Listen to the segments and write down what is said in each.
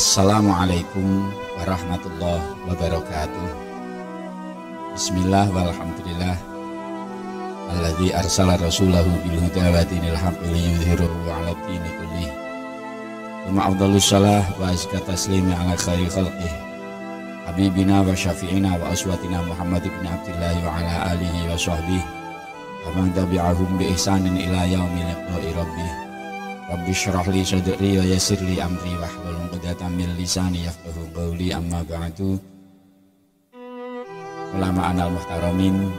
Assalamualaikum warahmatullahi wabarakatuh. Bismillah walhamdulillah. Alladzi arsala rasulahu bil huda wa dinil haqqi liyudhhirahu 'ala dini kullih. Wa afdhalus shalah wa azka taslimi 'ala khairi khalqih. Habibina wa syafi'ina wa aswatina Muhammad ibn Abdillah wa 'ala alihi wa sahbihi. Wa man tabi'ahum bi ihsanin ila yaumil liqa'i rabbih. Rabbi syrah li sadri wa yassir li amri wahlul 'uqdatam min lisani yafqahu qawli, amma ba'du. Ulama anal muhtaramin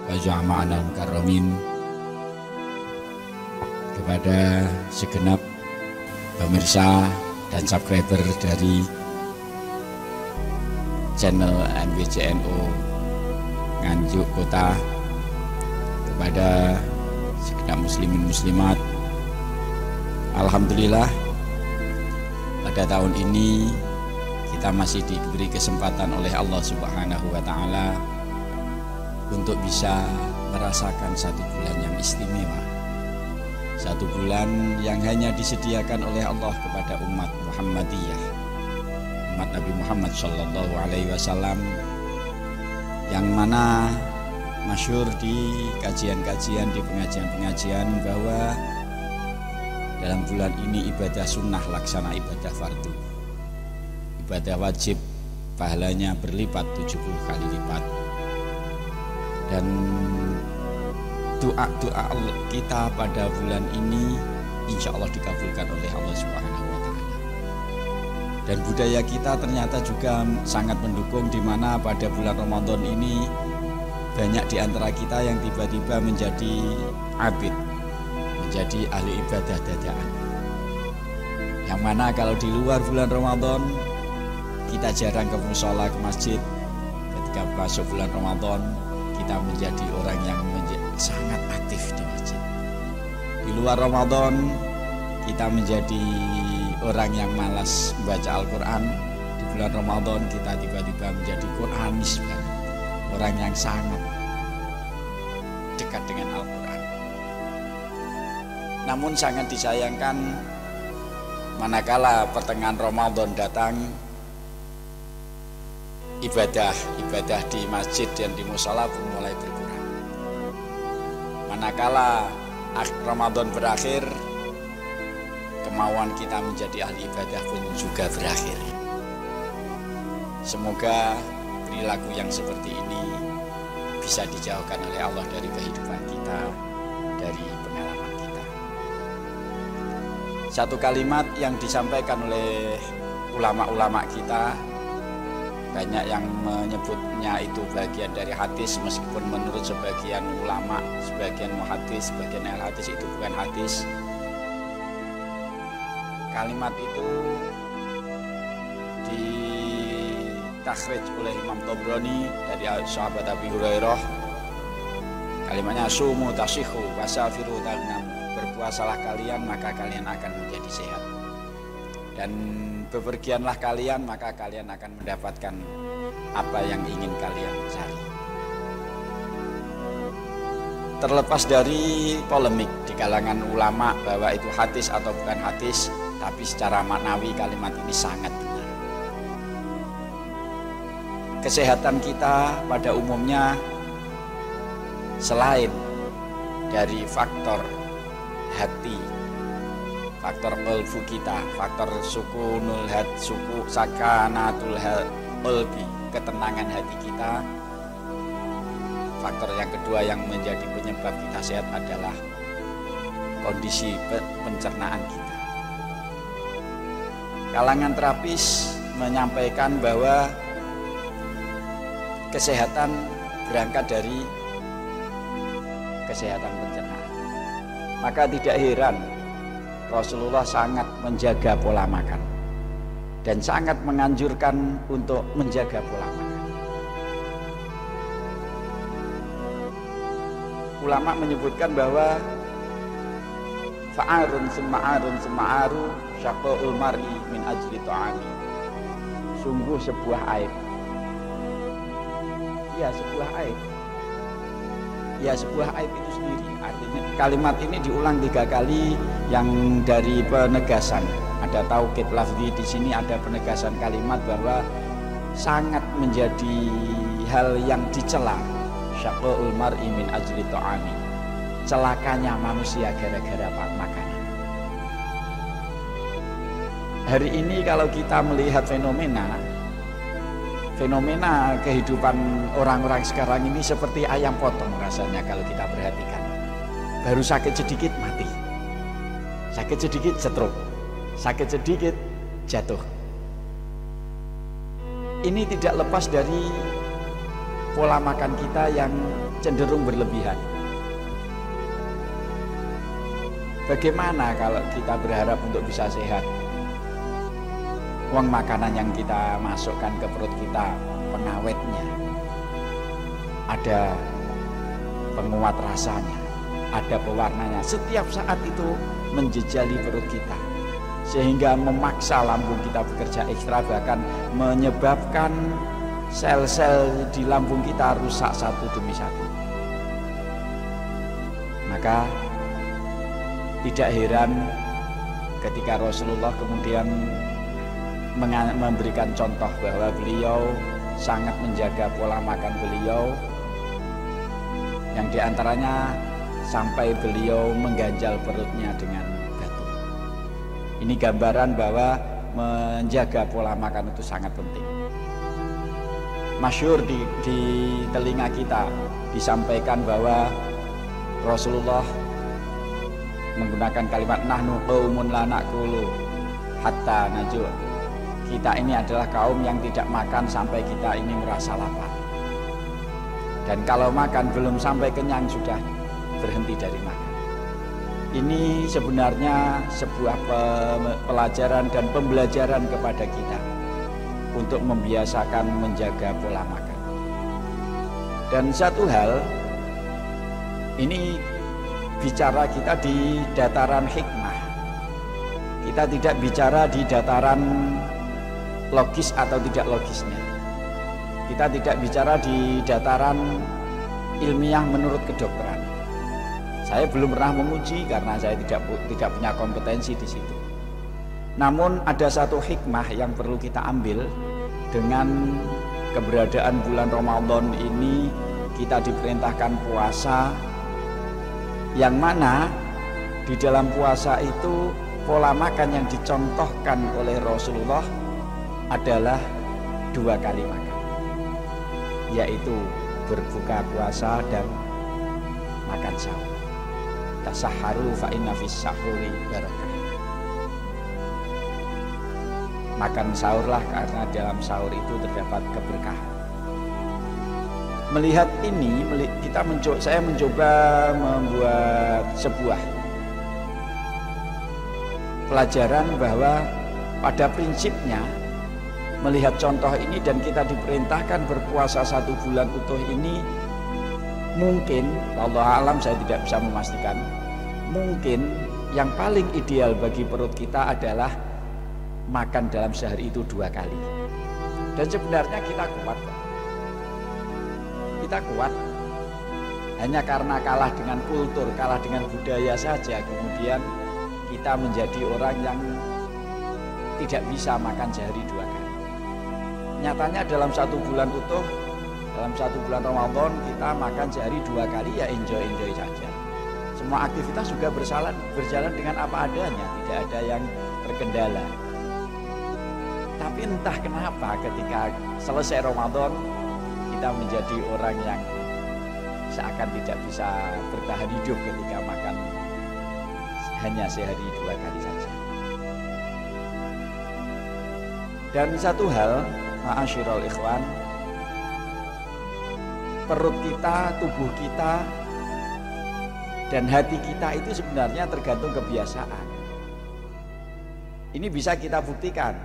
wa jama'a anal mukarramin, kepada segenap pemirsa dan subscriber dari channel MWCNO Nganjuk Kota, kepada segenap muslimin muslimat, alhamdulillah pada tahun ini kita masih diberi kesempatan oleh Allah Subhanahu wa Ta'ala untuk bisa merasakan satu bulan yang istimewa, satu bulan yang hanya disediakan oleh Allah kepada umat Muhammadiyah, umat Nabi Muhammad Sallallahu Alaihi Wasallam, yang mana masyhur di kajian-kajian, di pengajian-pengajian bahwa dalam bulan ini ibadah sunnah laksana ibadah fardu, ibadah wajib pahalanya berlipat 70 kali lipat, dan doa-doa kita pada bulan ini insya Allah dikabulkan oleh Allah Subhanahu wa Ta'ala. Dan budaya kita ternyata juga sangat mendukung, di mana pada bulan Ramadan ini banyak di antara kita yang tiba-tiba menjadi abid, menjadi ahli ibadah dadaan, yang mana kalau di luar bulan Ramadan kita jarang ke mushola, ke masjid. Ketika masuk bulan Ramadan kita menjadi orang yang sangat aktif di masjid. Di luar Ramadan kita menjadi orang yang malas membaca Al-Quran. Di bulan Ramadan kita tiba-tiba menjadi Quranis, orang yang sangat dekat dengan Al-Quran. Namun sangat disayangkan manakala pertengahan Ramadan datang, ibadah di masjid dan di mushola pun mulai berkurang. Manakala Ramadan berakhir, kemauan kita menjadi ahli ibadah pun juga berakhir. Semoga perilaku yang seperti ini bisa dijauhkan oleh Allah dari kehidupan kita, dari pengalaman kita. Satu kalimat yang disampaikan oleh ulama-ulama kita, banyak yang menyebutnya itu bagian dari hadis, meskipun menurut sebagian ulama, sebagian muhadis, sebagian ahli hadis itu bukan hadis. Kalimat itu ditakhrij oleh Imam Tabrani dari sahabat Abi Hurairah. Kalimatnya sumu tashihu wasafiru tagnam, berpuasalah kalian maka kalian akan menjadi sehat, dan bepergianlah kalian maka kalian akan mendapatkan apa yang ingin kalian cari. Terlepas dari polemik di kalangan ulama bahwa itu hadis atau bukan hadis, tapi secara maknawi kalimat ini sangat benar. Kesehatan kita pada umumnya selain dari faktor hati, faktor qalbu kita, faktor sukunul hati, suku sakanatul qalbi, ketenangan hati kita. Faktor yang kedua yang menjadi penyebab kita sehat adalah kondisi pencernaan kita. Kalangan terapis menyampaikan bahwa kesehatan berangkat dari kesehatan pencernaan. Maka tidak heran Rasulullah sangat menjaga pola makan dan sangat menganjurkan untuk menjaga pola makan. Ulama menyebutkan bahwa fa'arun suma'aru syaqa'ul mar'i min ajli ta'ami, sungguh sebuah aib. Ya, sebuah aib. Ya, sebuah aib itu sendiri. Artinya kalimat ini diulang 3 kali yang dari penegasan. Ada taukid lafzi di sini, ada penegasan kalimat bahwa sangat menjadi hal yang dicela. Syaqaul mar'i min ajli ta'ami. Celakanya manusia gara-gara makanan. Hari ini kalau kita melihat fenomena kehidupan orang-orang sekarang ini seperti ayam potong rasanya kalau kita perhatikan. Baru sakit sedikit mati. Sakit sedikit stroke. Sakit sedikit jatuh. Ini tidak lepas dari pola makan kita yang cenderung berlebihan. Bagaimana kalau kita berharap untuk bisa sehat? Uang makanan yang kita masukkan ke perut kita, pengawetnya, ada penguat rasanya, ada pewarnanya. Setiap saat itu menjejali perut kita, sehingga memaksa lambung kita bekerja ekstra, bahkan menyebabkan sel-sel di lambung kita rusak satu demi satu. Maka tidak heran ketika Rasulullah kemudian memberikan contoh bahwa beliau sangat menjaga pola makan beliau, yang diantaranya sampai beliau mengganjal perutnya dengan batu. Ini gambaran bahwa menjaga pola makan itu sangat penting. Masyhur di telinga kita disampaikan bahwa Rasulullah menggunakan kalimat nahnu qaumun la naqulu hatta naju'. Kita ini adalah kaum yang tidak makan sampai kita ini merasa lapar. Dan kalau makan belum sampai kenyang sudah berhenti dari makan. Ini sebenarnya sebuah pelajaran dan pembelajaran kepada kita untuk membiasakan menjaga pola makan. Dan satu hal, ini bicara kita di dataran hikmah. Kita tidak bicara di dataran logis atau tidak logisnya. Kita tidak bicara di dataran ilmiah menurut kedokteran. Saya belum pernah menguji karena saya tidak punya kompetensi di situ. Namun ada satu hikmah yang perlu kita ambil dengan keberadaan bulan Ramadan ini. Kita diperintahkan puasa, yang mana di dalam puasa itu pola makan yang dicontohkan oleh Rasulullah adalah 2 kali makan, yaitu berbuka puasa dan makan sahur. Tasahharu fa inna fis sahuri barakah. Makan sahurlah karena dalam sahur itu terdapat keberkahan. Melihat ini, saya mencoba membuat sebuah pelajaran bahwa pada prinsipnya melihat contoh ini dan kita diperintahkan berpuasa 1 bulan utuh ini, mungkin, wallahu alam saya tidak bisa memastikan, mungkin yang paling ideal bagi perut kita adalah makan dalam sehari itu 2 kali. Dan sebenarnya kita kuat, hanya karena kalah dengan kultur, kalah dengan budaya saja, kemudian kita menjadi orang yang tidak bisa makan sehari 2 kali. Nyatanya dalam 1 bulan utuh, dalam 1 bulan Ramadan kita makan sehari 2 kali, ya enjoy saja. Semua aktivitas juga berjalan dengan apa adanya, tidak ada yang terkendala. Tapi entah kenapa ketika selesai Ramadan kita menjadi orang yang seakan tidak bisa bertahan hidup ketika makan hanya sehari 2 kali saja. Dan satu hal, ma'asyiral ikhwan, perut kita, tubuh kita, dan hati kita itu sebenarnya tergantung kebiasaan. Ini bisa kita buktikan.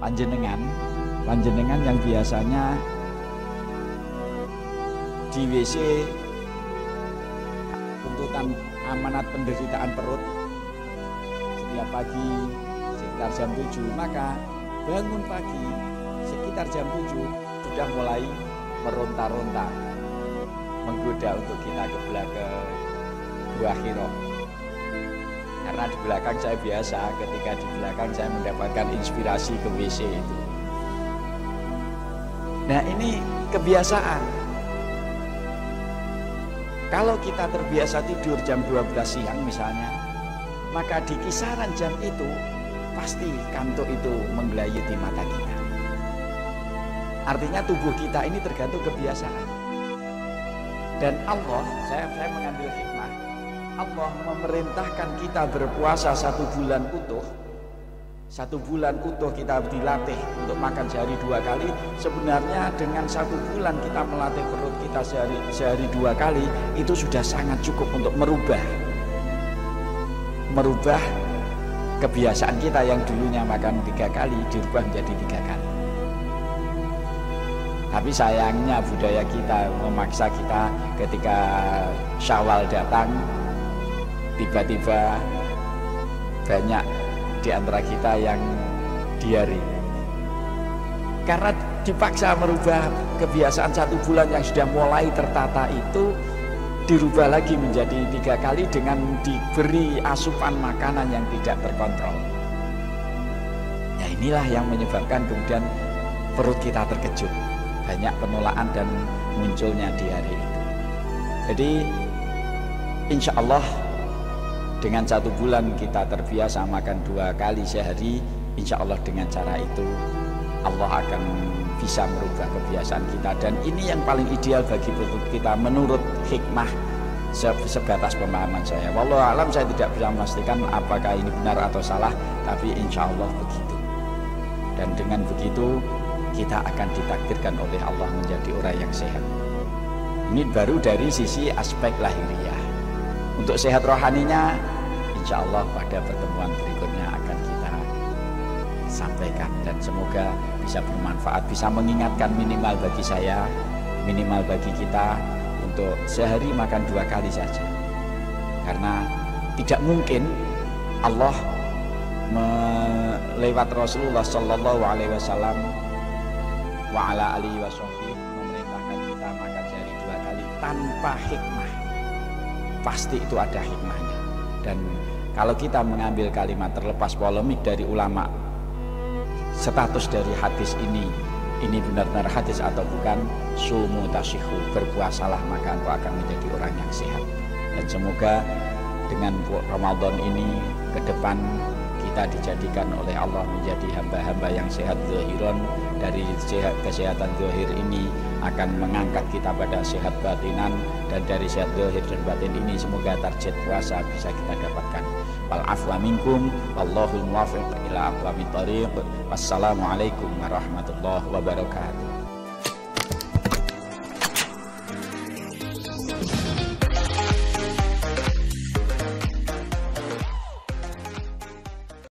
Panjenengan yang biasanya di WC tuntutan amanat penderitaan perut setiap pagi sekitar jam 7, maka bangun pagi sekitar jam 7 sudah mulai meronta-ronta menggoda untuk kita ke Gua Hiro. Karena di belakang saya biasa, ketika di belakang saya mendapatkan inspirasi ke WC itu. Nah, ini kebiasaan. Kalau kita terbiasa tidur jam 12 siang misalnya, maka di kisaran jam itu pasti kantuk itu menggelayuti mata kita. Artinya tubuh kita ini tergantung kebiasaan. Dan Allah, saya mengambil hikmah, Allah memerintahkan kita berpuasa 1 bulan utuh. 1 bulan utuh kita dilatih untuk makan sehari 2 kali. Sebenarnya dengan 1 bulan kita melatih perut kita sehari 2 kali, itu sudah sangat cukup untuk merubah kebiasaan kita yang dulunya makan 3 kali dirubah menjadi 3 kali. Tapi sayangnya budaya kita memaksa kita ketika Syawal datang, tiba-tiba banyak di antara kita yang diare. Karena dipaksa merubah kebiasaan 1 bulan yang sudah mulai tertata itu, dirubah lagi menjadi 3 kali dengan diberi asupan makanan yang tidak terkontrol. Ya, inilah yang menyebabkan kemudian perut kita terkejut, banyak penolakan dan munculnya diare itu. Jadi insya Allah dengan 1 bulan kita terbiasa makan 2 kali sehari, insya Allah dengan cara itu Allah akan bisa merubah kebiasaan kita. Dan ini yang paling ideal bagi perut kita menurut hikmah sebatas pemahaman saya. Wallahu alam, saya tidak bisa memastikan apakah ini benar atau salah, tapi insya Allah begitu. Dan dengan begitu kita akan ditakdirkan oleh Allah menjadi orang yang sehat. Ini baru dari sisi aspek lahiriah. Untuk sehat rohaninya, insya Allah pada pertemuan berikutnya akan kita sampaikan. Dan semoga bisa bermanfaat, bisa mengingatkan minimal bagi saya, minimal bagi kita, untuk sehari makan 2 kali saja. Karena tidak mungkin Allah lewat Rasulullah Sallallahu Alaihi Wasallam wa ala alihi washabbihi memerintahkan kita makan sehari 2 kali tanpa hikmah. Pasti itu ada hikmahnya. Dan kalau kita mengambil kalimat, terlepas polemik dari ulama, status dari hadis ini benar-benar hadis atau bukan, sumu tasyihu, berpuasalah maka engkau akan menjadi orang yang sehat. Dan semoga dengan Ramadan ini ke depan kita dijadikan oleh Allah menjadi hamba-hamba yang sehat zahiran. Dari kesehatan zahir ini akan mengangkat kita pada sehat batinan, dan dari sehat zahir dan batin ini semoga target puasa bisa kita dapatkan. Wal afwa minkum wallahul muwaffiq ila aqwamit thoriq. Wassalamualaikum warahmatullahi wabarakatuh.